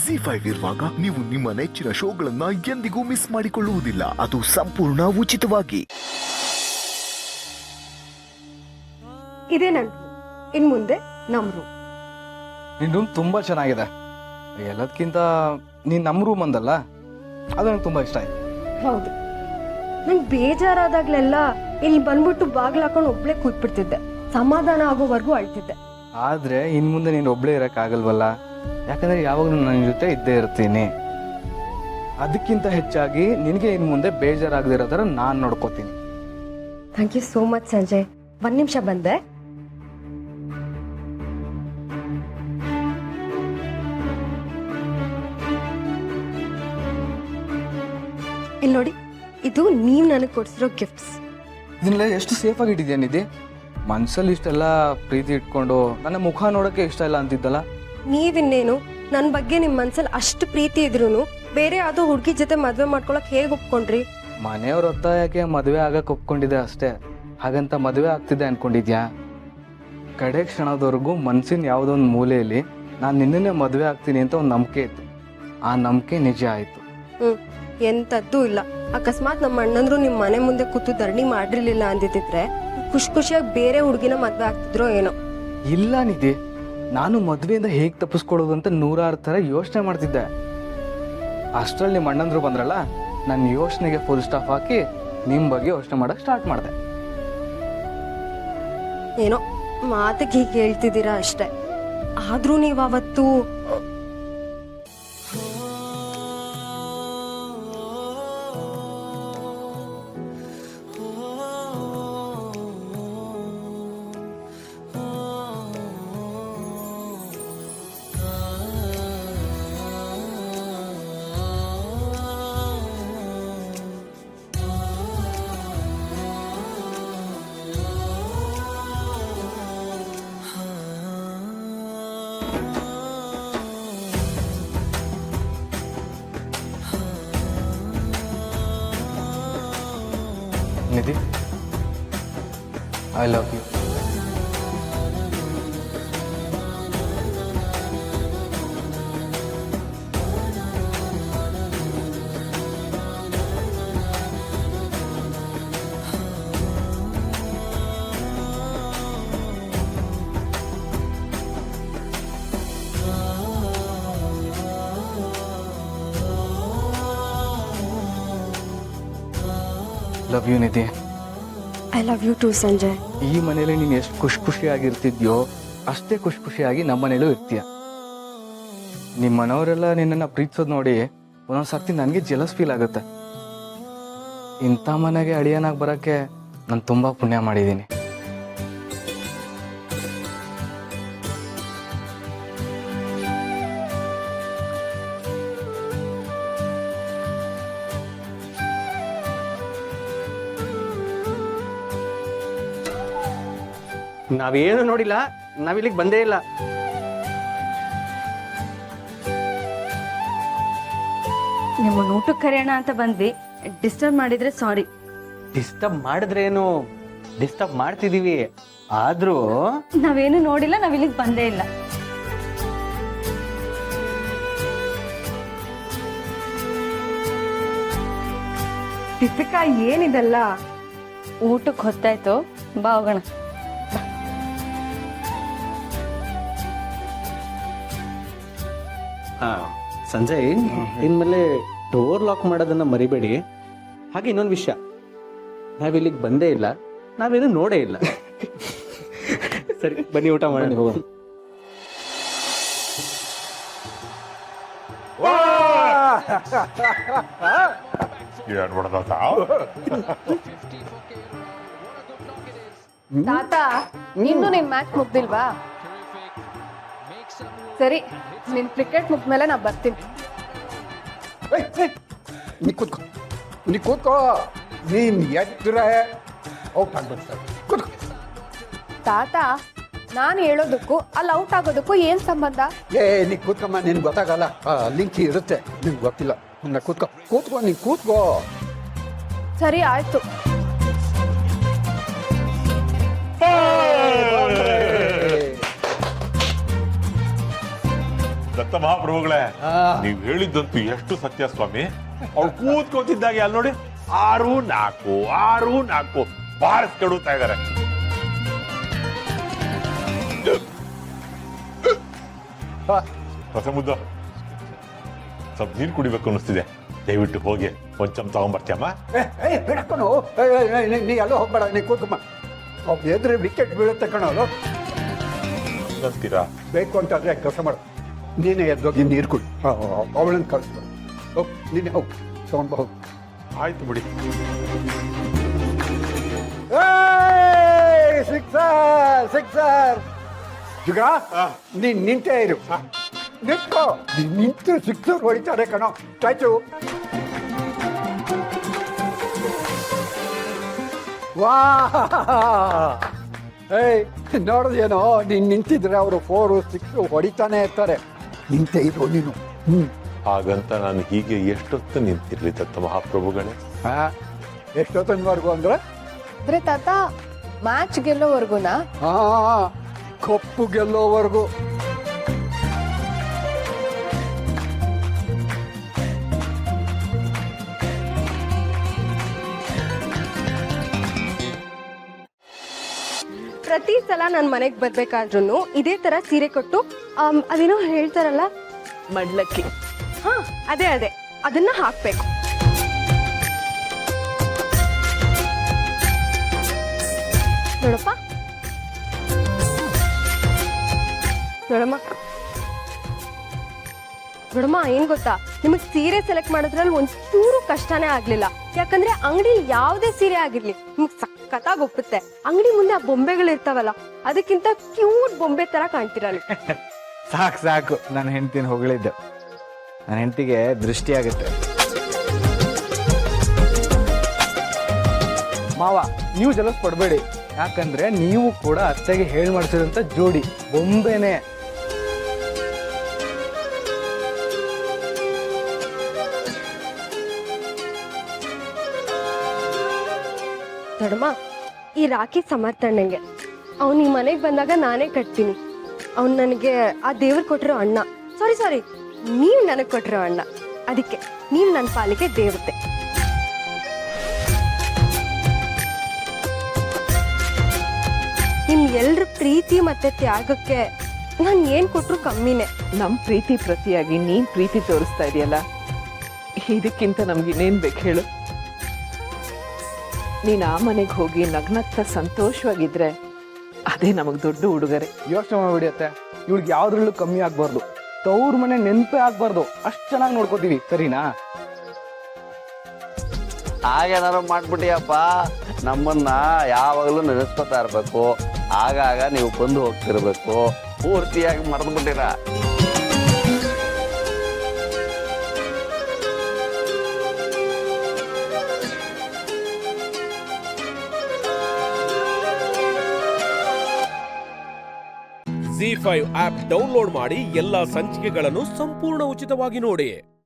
ಜಿ5 ಇರುವಾಗ ನೀವು ನಿಮ್ಮ ನೆಚ್ಚಿನ ಶೋಗಳನ್ನ ಎಂದಿಗೂ ಮಿಸ್ ಮಾಡಿಕೊಳ್ಳುವುದಿಲ್ಲ. ಅದು ಸಂಪೂರ್ಣ ಉಚಿತವಾಗಿ. ಇದೇ ನನ್ ಇನ್ ಮುಂದೆ ನಮ್ ರೂಮ್. ನಿನ್ನ ರೂಮ್ ತುಂಬಾ ಚೆನ್ನಾಗಿದೆ. ಎಲ್ಲದಕ್ಕಿಂತ ನೀನು ನಮ್ಮ ರೂಮ್ ಅಂದಲ್ಲ, ಅದು ನನಗೆ ತುಂಬಾ ಇಷ್ಟ ಆಯ್ತು. ಹೌದು, ನಂಗೆ ಬೇಜಾರಾದಾಗ್ಲೆಲ್ಲ ಇಲ್ಲಿ ಬಂದ್ಬಿಟ್ಟು ಬಾಗ್ಲು ಹಾಕೊಂಡು ಒಬ್ಳೆ ಕೂತ್ಬಿಡ್ತಿದ್ದೆ. ಸಮಾಧಾನ ಆಗೋವರೆಗೂ ಅಳ್ತಿದ್ದೆ. ಆದ್ರೆ ಇನ್ ಮುಂದೆ ನೀನು ಒಬ್ಳೇ ಇರಕ್ಕಾಗಲ್ವಲ್ಲ, ಯಾಕಂದ್ರೆ ಯಾವಾಗಲೂ ನನ್ನ ಜೊತೆ ಇದ್ದೇ ಇರ್ತೀನಿ. ಅದಕ್ಕಿಂತ ಹೆಚ್ಚಾಗಿ ನಿನಗೆ ಇನ್ ಮುಂದೆ ಬೇಜಾರಾಗದಿರೋ ಥರ ನಾನು ನೋಡ್ಕೋತೀನಿ. Thank you so much Sanjay. ಒಂದ್ ನಿಮಿಷ ಬಂದೆ. ಇಲ್ಲಿ ನೋಡಿ, ಇದು ನೀವ್ ನನಗೆ ಕೊಡ್ಸಿರೋ ಗಿಫ್ಟ್ಸ್. ಇದನ್ನೆಲ್ಲ ಎಷ್ಟು ಸೇಫ್ ಆಗಿ ಇಟ್ಟಿದ್ಯಾ ನಿಧಿ? ಮನ್ಸಲ್ಲಿ ಇಷ್ಟೆಲ್ಲ ಪ್ರೀತಿ ಇಟ್ಕೊಂಡು ನನ್ನ ಮುಖ ನೋಡೋಕೆ ಇಷ್ಟ ಇಲ್ಲ ಅಂತಿದ್ದಲ್ಲ. ನೀವಿನ್ನೇನು ನನ್ನ ಬಗ್ಗೆ ನಿಮ್ ಮನ್ಸಲ್ಲಿ ಅಷ್ಟು ಪ್ರೀತಿ ಇದ್ರೂನು ಬೇರೆ ಯಾವ್ದೋ ಹುಡುಗಿ ಜೊತೆ ಮದ್ವೆ ಮಾಡ್ಕೊಳಕ್ ಹೇಗ್ ಒಪ್ಕೊಂಡ್ರಿ? ಮನೆಯವ್ರ ಒತ್ತಾಯಕ್ಕೆ ಮದುವೆ ಆಗಕ್ಕೆ ಒಪ್ಕೊಂಡಿದ್ದೆ ಅಷ್ಟೇ. ಹಾಗಂತ ಮದುವೆ ಆಗ್ತಿದ್ದೆ ಅನ್ಕೊಂಡಿದ್ಯಾ? ಕಡೆ ಕ್ಷಣದವರೆಗೂ ಮನ್ಸಿನ ಯಾವುದೋ ಒಂದು ಮೂಲೆಯಲ್ಲಿ ನಾನು ನಿನ್ನನ್ನೇ ಮದುವೆ ಆಗ್ತೀನಿ ಅಂತ ಒಂದು ನಂಬಿಕೆ ಇತ್ತು. ಆ ನಂಬಿಕೆ ನಿಜ ಆಯಿತು. ಎಂತದ್ದೂ ಇಲ್ಲ. ಅಕಸ್ಮಾತ್ ನಮ್ಮ ಅಣ್ಣಂದ್ರು ನಿಮ್ ಮನೆ ಮುಂದೆ ಕೂತು ಧರಣಿ ಮಾಡಿರ್ಲಿಲ್ಲ ಅಂದಿದ್ರೆ ಖುಷಿ ಖುಷಿಯಾಗಿ ಬೇರೆ ಹುಡುಗಿನ ಮದ್ವೆ ಆಗ್ತಿದ್ರೋ ಏನೋ. ಇಲ್ಲ ನಿಧಿ, ನಾನು ಮದುವೆಯಿಂದ ಹೇಗೆ ತಪ್ಪಿಸ್ಕೊಳ್ಳೋದು ಅಂತ 100 ಥರ ಯೋಚನೆ ಮಾಡ್ತಿದ್ದೆ. ಅಷ್ಟರಲ್ಲಿ ನಿಮ್ಮ ಅಣ್ಣಂದ್ರು ಬಂದ್ರಲ್ಲ, ನನ್ನ ಯೋಚನೆಗೆ ಫುಲ್ ಸ್ಟಾಪ್ ಹಾಕಿ ನಿಮ್ಮ ಬಗ್ಗೆ ಯೋಚನೆ ಮಾಡಕ್ಕೆ ಸ್ಟಾರ್ಟ್ ಮಾಡಿದೆ. ಏನೋ ಮಾತಿಗೆ ಹೀಗೆ ಹೇಳ್ತಿದ್ದೀರಾ ಅಷ್ಟೇ. ಆದ್ರೂ ನೀವ್ ಅವತ್ತು Nidhi, I love you. Love you Nidhi. I love you too Sanjay. ಈ ಮನೇಲಿ ನೀನು ಎಷ್ಟು ಖುಷಿಯಾಗಿರ್ತಿದ್ಯೋ ಅಷ್ಟೇ ಖುಷಿಯಾಗಿ ನಮ್ಮ ಮನೇಲೂ ಇರ್ತೀಯ. ನಿಮ್ಮ ಮನೆಯವರೆಲ್ಲ ನಿನ್ನನ್ನು ಪ್ರೀತಿಸೋದು ನೋಡಿ ಒಂದೊಂದು ಸರ್ತಿ ನನಗೆ ಜೆಲಸ್ ಫೀಲ್ ಆಗುತ್ತೆ. ಇಂಥ ಮನೆಗೆ ಅಳಿಯನಾಗಿ ಬರೋಕ್ಕೆ ನಾನು ತುಂಬ ಪುಣ್ಯ ಮಾಡಿದ್ದೀನಿ. ನಾವೇನು ನೋಡಿಲ್ಲ, ನಾವಿಲ್ಲಿಗೆ ಬಂದೇ ಇಲ್ಲ. ನಿಮ್ಮನ್ನ ಊಟಕ್ಕೆ ಕರೆಯೋಣ ಅಂತ ಬಂದ್ವಿ. ಡಿಸ್ಟರ್ಬ್ ಮಾಡಿದ್ರೆ ಸಾರಿ. ಡಿಸ್ಟರ್ಬ್ ಮಾಡಿದ್ರೇನು, ಡಿಸ್ಟರ್ಬ್ ಮಾಡ್ತಿದೀವಿ. ಆದ್ರೂ ನಾವೇನು ನೋಡಿಲ್ಲ, ನಾವಿಲ್ಲಿಗೆ ಬಂದೇ ಇಲ್ಲ. ದೀಪಿಕಾ, ಏನಿದೆಲ್ಲ? ಊಟಕ್ಕೆ ಹೊತ್ತಾಯ್ತು, ಬಾ ಹೋಗೋಣ. ಸಂಜಯ್, ಇನ್ಮೇಲೆ ಡೋರ್ ಲಾಕ್ ಮಾಡೋದನ್ನ ಮರಿಬೇಡಿ. ಹಾಗೆ ಇನ್ನೊಂದು ವಿಷಯ, ನಾವಿಲ್ಲಿಗೆ ಬಂದೇ ಇಲ್ಲ, ನಾವೇನು ನೋಡೇ ಇಲ್ಲ. ಸರಿ, ಬನ್ನಿ ಊಟ ಮಾಡಿ ಹೋಗೋಣ. ತಾತ, ಇನ್ನು ನಿನ್ ಮ್ಯಾಚ್ ಮುಗ್ದಿಲ್ವಾ? ಸರಿ, ನಿನ್ ಕ್ರಿಕೆಟ್ ಮುಗ್ದ್ಮೇಲೆ ನಾ ಬರ್ತೀನಿ. ನೀ ಕೂತ್ಕೋ. ನೀನ್ ಎದ್ರೆ ಔಟ್ ಆಗ್ಬಿಡ್ತಾರೆ. ಕೂತ್ಕೋ. ತಾತ, ನಾನು ಹೇಳೋದಕ್ಕೂ ಅಲ್ಲಿ ಔಟ್ ಆಗೋದಕ್ಕೂ ಏನ್ ಸಂಬಂಧ? ನೀ ಕೂತ್ಕಮ್ಮ, ನಿನ್ಗೆ ಗೊತ್ತಾಗಲ್ಲ. ಲಿಂಕ್ ಇರುತ್ತೆ, ನಿನ್ಗೆ ಗೊತ್ತಿಲ್ಲ. ಕೂತ್ಕೋ, ನೀನ್ ಕೂತ್ಕೋ. ಸರಿ, ಆಯ್ತು. ದತ್ತ ಮಹಾಪ್ರಭುಗಳೇ, ನೀವ್ ಹೇಳಿದ್ದಂತೂ ಎಷ್ಟು ಸತ್ಯ ಸ್ವಾಮಿ. ಅವ್ರು ಕೂತ್ಕೊತಿದ್ದಾಗೆ ಅಲ್ಲಿ ನೋಡಿ 6-4 ಬಾರ್ಸ್ ಕೆಡುತ್ತಾ ಇದಾರೆ. ಹೊಸ ಮುದ್ದ ಸ್ವಲ್ಪ ನೀರು ಕುಡಿಬೇಕು ಅನ್ನಿಸ್ತಿದೆ. ದಯವಿಟ್ಟು ಹೋಗಿ ಒಂದ್ ಚಮ್ ತಗೊಂಡ್ಬರ್ತೀಯಮ್ಮ. ಬಿಡಕ್ಕನು ನೀ ಎಲ್ಲೋ ಹೋಗ್ಬೇಡ, ನೀ ಕೂತ್ಕಮ್ಮ. ಅವ್ರು ಎದ್ರೆ ವಿಕೆಟ್ ಬೀಳುತ್ತೆ ಕಣೋ. ಅಂತೀರಾ? ಬೇಕು ಅಂತಂದ್ರೆ ಕೆಲಸ ಮಾಡು, ನೀನೇ ಎದ್ದೋಗಿ ನೀರು ಕುಡಿ. ಅವಳನ್ನ ಕಳಿಸ್ಬೇಡ. ಹೋಗಿ ನೀನೇ ಹೋಗಿ ತಗೊಂಡ್ ಹೋಗಿ. ಆಯ್ತು ಬಿಡಿ. ಸಿಕ್ಸರ್ ಜುಗ, ನೀನ್ ನಿಂತೇ ಇರು. ನಿಂತ್ಕೋ, ನಿಂತು ಸಿಕ್ಸರ್ ಹೊಡಿತಾರೆ ಕಣೋ. ಸ್ಟ್ಯಾಚು ವಾ, ಏಯ್ ನೋಡಿದೇನೋ, ನೀನ್ ನಿಂತಿದ್ರೆ ಅವರು 4-6 ಹೊಡಿತಾನೆ ಇರ್ತಾರೆ. ನಿಂತೇ ಇರು ನೀನು. ಹಾಗಂತ ನಾನು ಹೀಗೆ ಎಷ್ಟೊತ್ತು ನಿಂತಿರ್ಲಿ ದತ್ತ ಮಹಾಪ್ರಭುಗಳೇ? ಎಷ್ಟೊತ್ತನವರೆಗೂ ಅಂದ್ರೆ ತಾತ ಮ್ಯಾಚ್ ಗೆಲ್ಲೋವರೆಗುನಾ? ಕಪ್ಪು ಗೆಲ್ಲೋವರೆಗೂ. ಪ್ರತಿ ಸಲ ನನ್ನ ಮನೆಗೆ ಬರ್ಬೇಕಾದ್ರೂ ಇದೇ ತರ ಸೀರೆ ಕೊಟ್ಟು ಅದೇನೋ ಹೇಳ್ತಾರಲ್ಲ, ಮಡ್ಲಕ್ಕಿ. ಹಾ ಅದೇ ಅದನ್ನ ಹಾಕ್ಬೇಕು. ನೋಡಪ್ಪ, ನೋಡಮ್ಮ, ಏನ್ ಗೊತ್ತಾ, ನಿಮಗ್ ಸೀರೆ ಸೆಲೆಕ್ಟ್ ಮಾಡೋದ್ರಲ್ಲಿ ಒಂಚೂರು ಕಷ್ಟನೇ ಆಗ್ಲಿಲ್ಲ. ಯಾಕಂದ್ರೆ ಅಂಗಡಿ ಯಾವ್ದೇ ಸೀರೆ ಆಗಿರ್ಲಿ ನಿಮಗ್ ಸಖತ್ತಾಗಿ ಒಪ್ಪುತ್ತೆ. ಅಂಗಡಿ ಮುಂದೆ ಆ ಬೊಂಬೆಗಳು ಇರ್ತಾವಲ್ಲ, ಅದಕ್ಕಿಂತ ಕ್ಯೂಟ್ ಬೊಂಬೆ ತರ ಕಾಣ್ತೀರ ನೀವು. ಸಾಕು ನನ್ನ ಹೆಂಡತಿನ ಹೊಗಳಿದ್ದೆ. ನನ್ನ ಹೆಂಡತಿಗೆ ದೃಷ್ಟಿ ಆಗುತ್ತೆ. ಮಾವ, ನೀವು ಜಲಸ್ ಪಡಬೇಡಿ. ಯಾಕಂದ್ರೆ ನೀವು ಕೂಡ ಅತ್ತೆಗೆ ಹೇಳಿ ಮಾಡಿಸಿದಂತ ಜೋಡಿ ಬೊಂಬೆನೆ. ದೊಡ್ಡಮ್ಮ, ಈ ರಾಖಿ ಸಮರ್ಥಣ್ಣಂಗೆ. ಅವ್ನು ಈ ಮನೆಗೆ ಬಂದಾಗ ನಾನೇ ಕಟ್ತೀನಿ. ಅವ್ನು ನನಗೆ ಆ ದೇವ್ರು ಕೊಟ್ಟಿರೋ ಅಣ್ಣ. ಸಾರಿ, ನೀವು ನನಗೆ ಕೊಟ್ಟಿರೋ ಅಣ್ಣ. ಅದಕ್ಕೆ ನೀವು ನನ್ನ ಪಾಲಿಗೆ ದೇವತೆ. ನಿಮ್ ಎಲ್ರ ಪ್ರೀತಿ ಮತ್ತೆ ತ್ಯಾಗಕ್ಕೆ ನಾನು ಏನ್ ಕೊಟ್ರು ಕಮ್ಮಿನೇ. ನಮ್ ಪ್ರೀತಿ ಪ್ರತಿಯಾಗಿ ನೀನ್ ಪ್ರೀತಿ ತೋರಿಸ್ತಾ ಇದೆಯಲ್ಲ, ಇದಕ್ಕಿಂತ ನಮ್ಗೆ ಇನ್ನೇನ್ ಬೇಕು ಹೇಳು? ನೀನ್ ಆ ಮನೆಗೆ ಹೋಗಿ ನಗ್ನಗ್ತಾ ಸಂತೋಷವಾಗಿದ್ರೆ ಅದೇ ನಮಗ್ ದೊಡ್ಡ ಉಡುಗೊರೆ. ಯೋಚನೆ ಮಾಡ್ಬಿಡಿಯತ್ತೆ, ಇವ್ಳಿಗೆ ಯಾವ್ದ್ರಲ್ಲೂ ಕಮ್ಮಿ ಆಗ್ಬಾರ್ದು. ತವ್ರ ಮನೆ ನೆನಪೇ ಆಗ್ಬಾರ್ದು. ಅಷ್ಟ್ ಚೆನ್ನಾಗಿ ನೋಡ್ಕೋತೀವಿ, ಸರಿನಾ? ಹಾಗೇನಾರು ಮಾಡ್ಬಿಟ್ಟಿಯಪ್ಪ. ನಮ್ಮನ್ನ ಯಾವಾಗಲೂ ನೆನೆಸ್ಕೊತಾ ಇರ್ಬೇಕು. ಆಗಾಗ ನೀವು ಬಂದು ಹೋಗ್ತಿರ್ಬೇಕು. ಪೂರ್ತಿಯಾಗಿ ಮರೆದು ಬಿಟ್ಟಿರ. ZEE5 ಆಪ್ ಡೌನ್ಲೋಡ್ ಮಾಡಿ ಎಲ್ಲಾ ಸಂಚಿಕೆಗಳನ್ನು ಸಂಪೂರ್ಣ ಉಚಿತವಾಗಿ ನೋಡಿ.